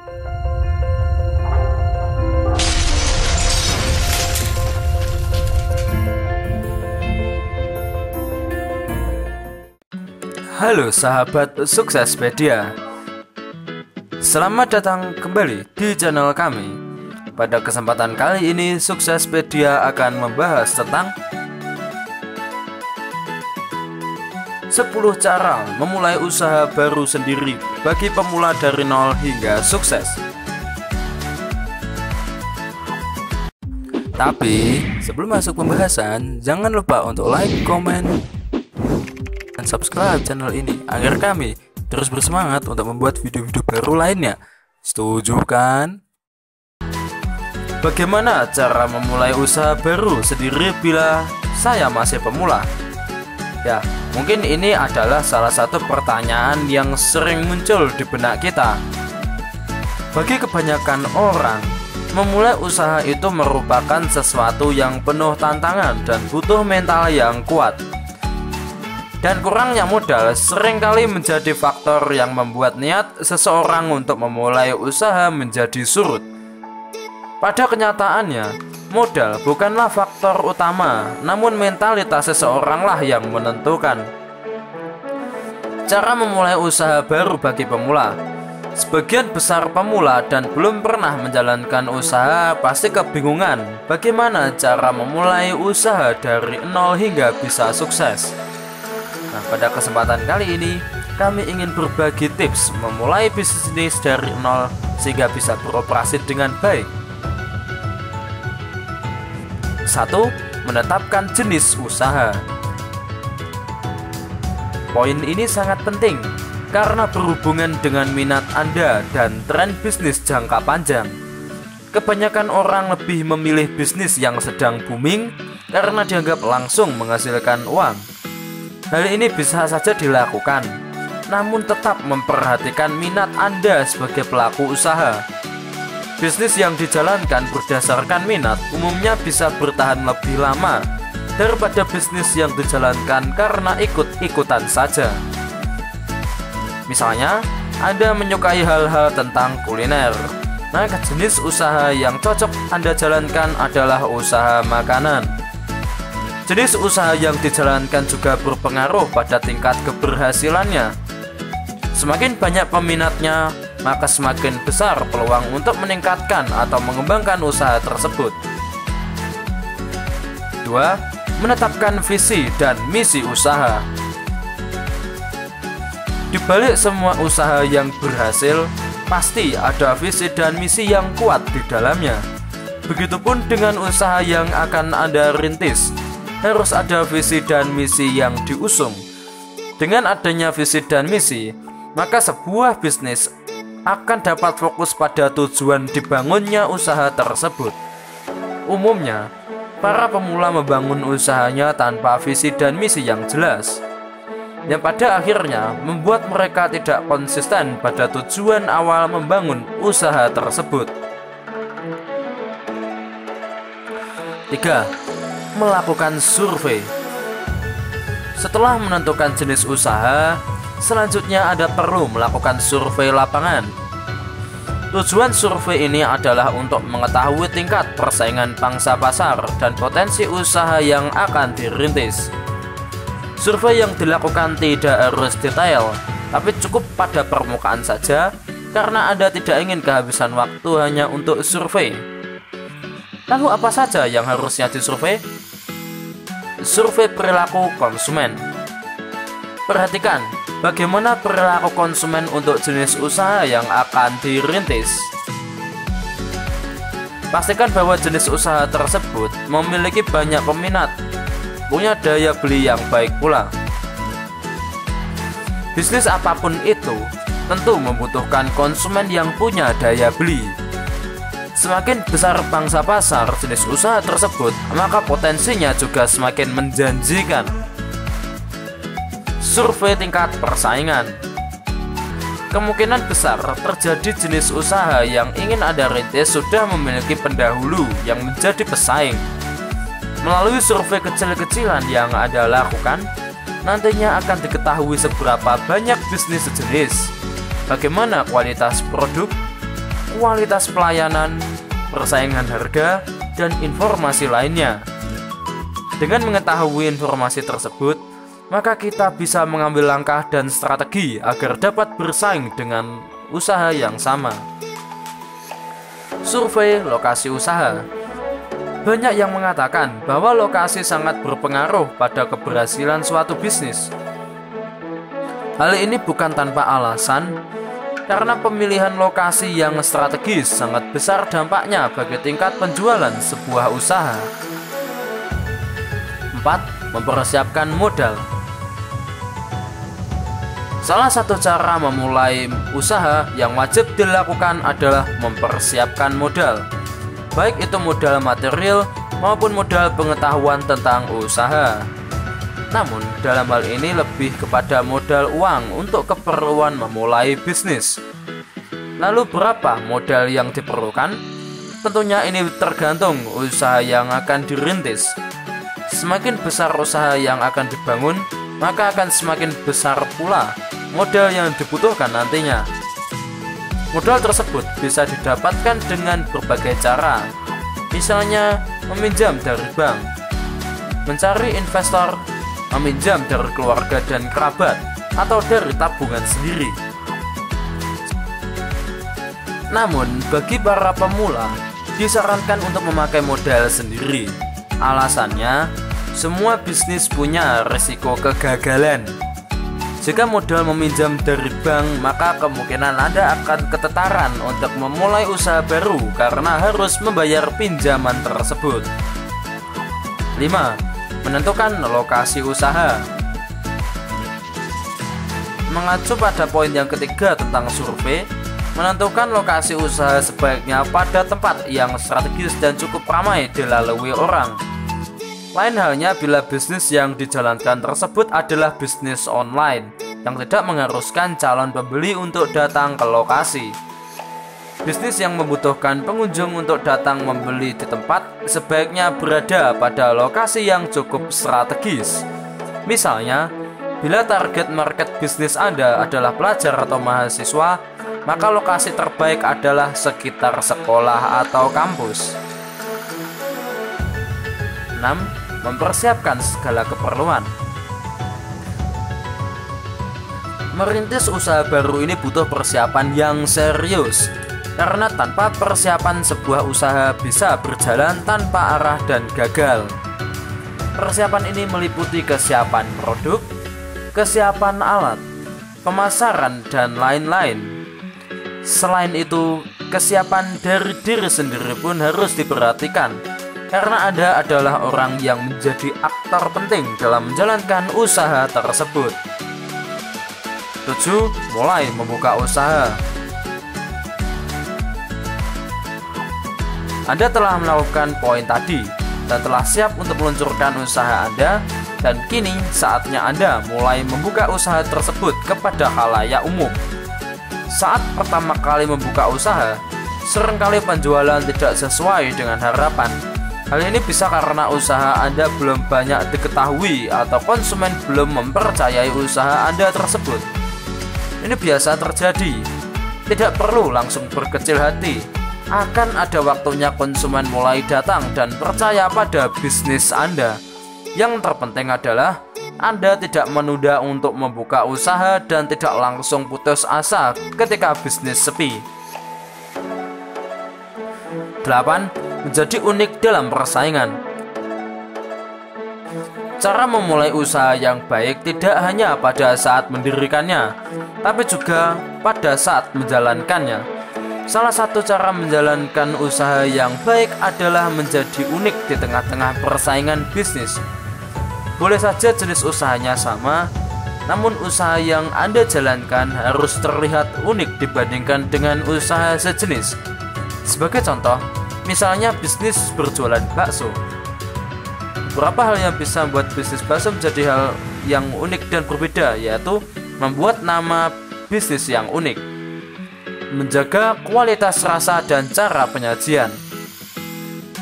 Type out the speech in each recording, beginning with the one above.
Halo sahabat Suksespedia, selamat datang kembali di channel kami. Pada kesempatan kali ini Suksespedia akan membahas tentang 10 cara memulai usaha baru sendiri bagi pemula dari nol hingga sukses. Tapi sebelum masuk pembahasan, jangan lupa untuk like, komen, dan subscribe channel ini agar kami terus bersemangat untuk membuat video-video baru lainnya. Setuju kan? Bagaimana cara memulai usaha baru sendiri bila saya masih pemula? Ya, mungkin ini adalah salah satu pertanyaan yang sering muncul di benak kita. Bagi kebanyakan orang, memulai usaha itu merupakan sesuatu yang penuh tantangan dan butuh mental yang kuat. Dan kurangnya modal seringkali menjadi faktor yang membuat niat seseorang untuk memulai usaha menjadi surut. Pada kenyataannya, modal bukanlah faktor utama, namun mentalitas seseoranglah yang menentukan. Cara memulai usaha baru bagi pemula. Sebagian besar pemula dan belum pernah menjalankan usaha pasti kebingungan bagaimana cara memulai usaha dari nol hingga bisa sukses. Nah, pada kesempatan kali ini, kami ingin berbagi tips memulai bisnis dari nol sehingga bisa beroperasi dengan baik. 1. Menetapkan jenis usaha. Poin ini sangat penting karena berhubungan dengan minat Anda dan tren bisnis jangka panjang. Kebanyakan orang lebih memilih bisnis yang sedang booming karena dianggap langsung menghasilkan uang. Hal ini bisa saja dilakukan, namun tetap memperhatikan minat Anda sebagai pelaku usaha. Bisnis yang dijalankan berdasarkan minat umumnya bisa bertahan lebih lama daripada bisnis yang dijalankan karena ikut-ikutan saja. Misalnya, Anda menyukai hal-hal tentang kuliner, maka jenis usaha yang cocok Anda jalankan adalah usaha makanan. Jenis usaha yang dijalankan juga berpengaruh pada tingkat keberhasilannya. Semakin banyak peminatnya, maka semakin besar peluang untuk meningkatkan atau mengembangkan usaha tersebut. 2. Menetapkan visi dan misi usaha. Di balik semua usaha yang berhasil, pasti ada visi dan misi yang kuat di dalamnya. Begitupun dengan usaha yang akan Anda rintis, harus ada visi dan misi yang diusung. Dengan adanya visi dan misi, maka sebuah bisnis akan dapat fokus pada tujuan dibangunnya usaha tersebut. Umumnya, para pemula membangun usahanya tanpa visi dan misi yang jelas, yang pada akhirnya membuat mereka tidak konsisten pada tujuan awal membangun usaha tersebut. 3. Melakukan survei. Setelah menentukan jenis usaha, selanjutnya Anda perlu melakukan survei lapangan. Tujuan survei ini adalah untuk mengetahui tingkat persaingan pangsa pasar dan potensi usaha yang akan dirintis. Survei yang dilakukan tidak harus detail, tapi cukup pada permukaan saja karena Anda tidak ingin kehabisan waktu hanya untuk survei. Lalu apa saja yang harusnya disurvei? Survei perilaku konsumen. Perhatikan bagaimana perilaku konsumen untuk jenis usaha yang akan dirintis. Pastikan bahwa jenis usaha tersebut memiliki banyak peminat, punya daya beli yang baik pula. Bisnis apapun itu tentu membutuhkan konsumen yang punya daya beli. Semakin besar pangsa pasar jenis usaha tersebut, maka potensinya juga semakin menjanjikan. Survei tingkat persaingan. Kemungkinan besar terjadi jenis usaha yang ingin Anda rintis sudah memiliki pendahulu yang menjadi pesaing. Melalui survei kecil-kecilan yang Anda lakukan, nantinya akan diketahui seberapa banyak bisnis sejenis, bagaimana kualitas produk, kualitas pelayanan, persaingan harga, dan informasi lainnya. Dengan mengetahui informasi tersebut, maka kita bisa mengambil langkah dan strategi agar dapat bersaing dengan usaha yang sama. Survei lokasi usaha. Banyak yang mengatakan bahwa lokasi sangat berpengaruh pada keberhasilan suatu bisnis. Hal ini bukan tanpa alasan, karena pemilihan lokasi yang strategis sangat besar dampaknya bagi tingkat penjualan sebuah usaha. 4. Mempersiapkan modal. Salah satu cara memulai usaha yang wajib dilakukan adalah mempersiapkan modal, baik itu modal material maupun modal pengetahuan tentang usaha. Namun, dalam hal ini lebih kepada modal uang untuk keperluan memulai bisnis. Lalu berapa modal yang diperlukan? Tentunya ini tergantung usaha yang akan dirintis. Semakin besar usaha yang akan dibangun, maka akan semakin besar pula modal yang dibutuhkan nantinya. Modal tersebut bisa didapatkan dengan berbagai cara, misalnya meminjam dari bank, mencari investor, meminjam dari keluarga dan kerabat, atau dari tabungan sendiri. Namun, bagi para pemula, disarankan untuk memakai modal sendiri. Alasannya, semua bisnis punya risiko kegagalan. Jika modal meminjam dari bank, maka kemungkinan Anda akan ketetaran untuk memulai usaha baru karena harus membayar pinjaman tersebut. 5. Menentukan lokasi usaha. Mengacu pada poin yang ketiga tentang survei, menentukan lokasi usaha sebaiknya pada tempat yang strategis dan cukup ramai dilalui orang. Lain halnya bila bisnis yang dijalankan tersebut adalah bisnis online yang tidak mengharuskan calon pembeli untuk datang ke lokasi. Bisnis yang membutuhkan pengunjung untuk datang membeli di tempat sebaiknya berada pada lokasi yang cukup strategis. Misalnya, bila target market bisnis Anda adalah pelajar atau mahasiswa, maka lokasi terbaik adalah sekitar sekolah atau kampus. 6. Mempersiapkan segala keperluan. Merintis usaha baru ini butuh persiapan yang serius, karena tanpa persiapan sebuah usaha bisa berjalan tanpa arah dan gagal. Persiapan ini meliputi kesiapan produk, kesiapan alat, pemasaran, dan lain-lain. Selain itu, kesiapan dari diri sendiri pun harus diperhatikan, karena Anda adalah orang yang menjadi aktor penting dalam menjalankan usaha tersebut. 7. Mulai membuka usaha. Anda telah melakukan poin tadi dan telah siap untuk meluncurkan usaha Anda, dan kini saatnya Anda mulai membuka usaha tersebut kepada khalayak umum. Saat pertama kali membuka usaha, seringkali penjualan tidak sesuai dengan harapan. Hal ini bisa karena usaha Anda belum banyak diketahui atau konsumen belum mempercayai usaha Anda tersebut. Ini biasa terjadi. Tidak perlu langsung berkecil hati. Akan ada waktunya konsumen mulai datang dan percaya pada bisnis Anda. Yang terpenting adalah Anda tidak menunda untuk membuka usaha dan tidak langsung putus asa ketika bisnis sepi. 8. Menjadi unik dalam persaingan. Cara memulai usaha yang baik tidak hanya pada saat mendirikannya, tapi juga pada saat menjalankannya. Salah satu cara menjalankan usaha yang baik adalah menjadi unik di tengah-tengah persaingan bisnis. Boleh saja jenis usahanya sama, namun usaha yang Anda jalankan harus terlihat unik dibandingkan dengan usaha sejenis. Sebagai contoh, misalnya bisnis berjualan bakso. Beberapa hal yang bisa membuat bisnis bakso menjadi hal yang unik dan berbeda, yaitu membuat nama bisnis yang unik, menjaga kualitas rasa dan cara penyajian,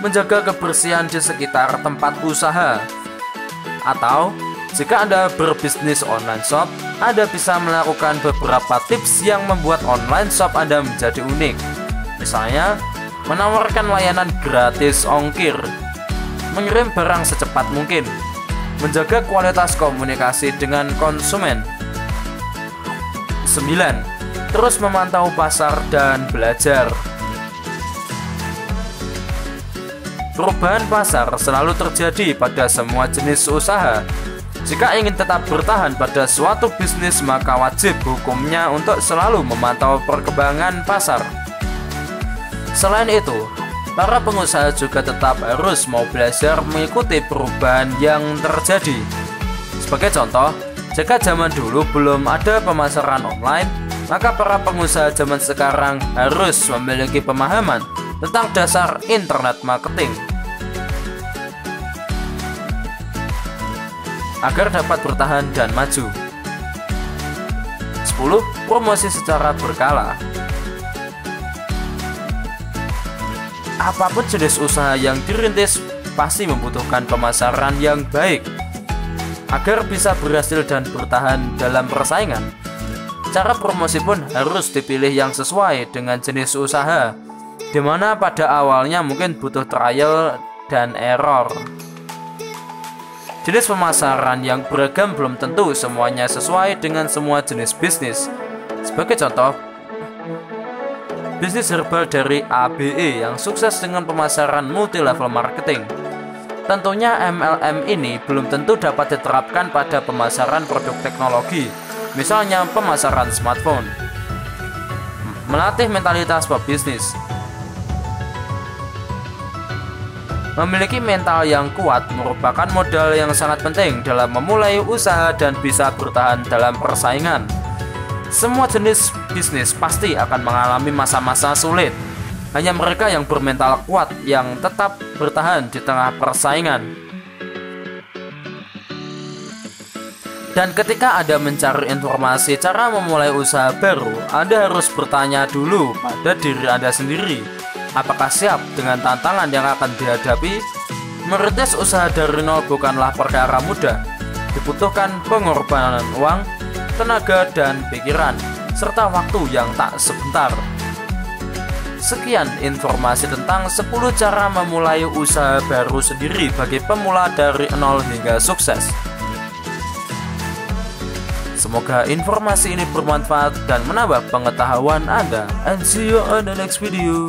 menjaga kebersihan di sekitar tempat usaha, atau jika Anda berbisnis online shop, Anda bisa melakukan beberapa tips yang membuat online shop Anda menjadi unik. Misalnya, menawarkan layanan gratis ongkir, mengirim barang secepat mungkin, menjaga kualitas komunikasi dengan konsumen. 9. Terus memantau pasar dan belajar. Perubahan pasar selalu terjadi pada semua jenis usaha. Jika ingin tetap bertahan pada suatu bisnis, maka wajib hukumnya untuk selalu memantau perkembangan pasar. Selain itu, para pengusaha juga tetap harus mau belajar mengikuti perubahan yang terjadi. Sebagai contoh, jika zaman dulu belum ada pemasaran online, maka para pengusaha zaman sekarang harus memiliki pemahaman tentang dasar internet marketing agar dapat bertahan dan maju. 10. Promosi secara berkala. Apapun jenis usaha yang dirintis pasti membutuhkan pemasaran yang baik agar bisa berhasil dan bertahan dalam persaingan. Cara promosi pun harus dipilih yang sesuai dengan jenis usaha, di mana pada awalnya mungkin butuh trial dan error. Jenis pemasaran yang beragam belum tentu semuanya sesuai dengan semua jenis bisnis. Sebagai contoh, bisnis herbal dari ABE yang sukses dengan pemasaran multi-level marketing. Tentunya MLM ini belum tentu dapat diterapkan pada pemasaran produk teknologi, misalnya pemasaran smartphone. Melatih mentalitas pebisnis. Memiliki mental yang kuat merupakan modal yang sangat penting dalam memulai usaha dan bisa bertahan dalam persaingan. Semua jenis bisnis pasti akan mengalami masa-masa sulit. Hanya mereka yang bermental kuat yang tetap bertahan di tengah persaingan. Dan ketika Anda mencari informasi cara memulai usaha baru, Anda harus bertanya dulu pada diri Anda sendiri, apakah siap dengan tantangan yang akan dihadapi? Merintis usaha dari nol bukanlah perkara mudah. Dibutuhkan pengorbanan uang, tenaga dan pikiran, serta waktu yang tak sebentar. Sekian informasi tentang 10 cara memulai usaha baru sendiri bagi pemula dari nol hingga sukses. Semoga informasi ini bermanfaat dan menambah pengetahuan Anda. And see you on the next video.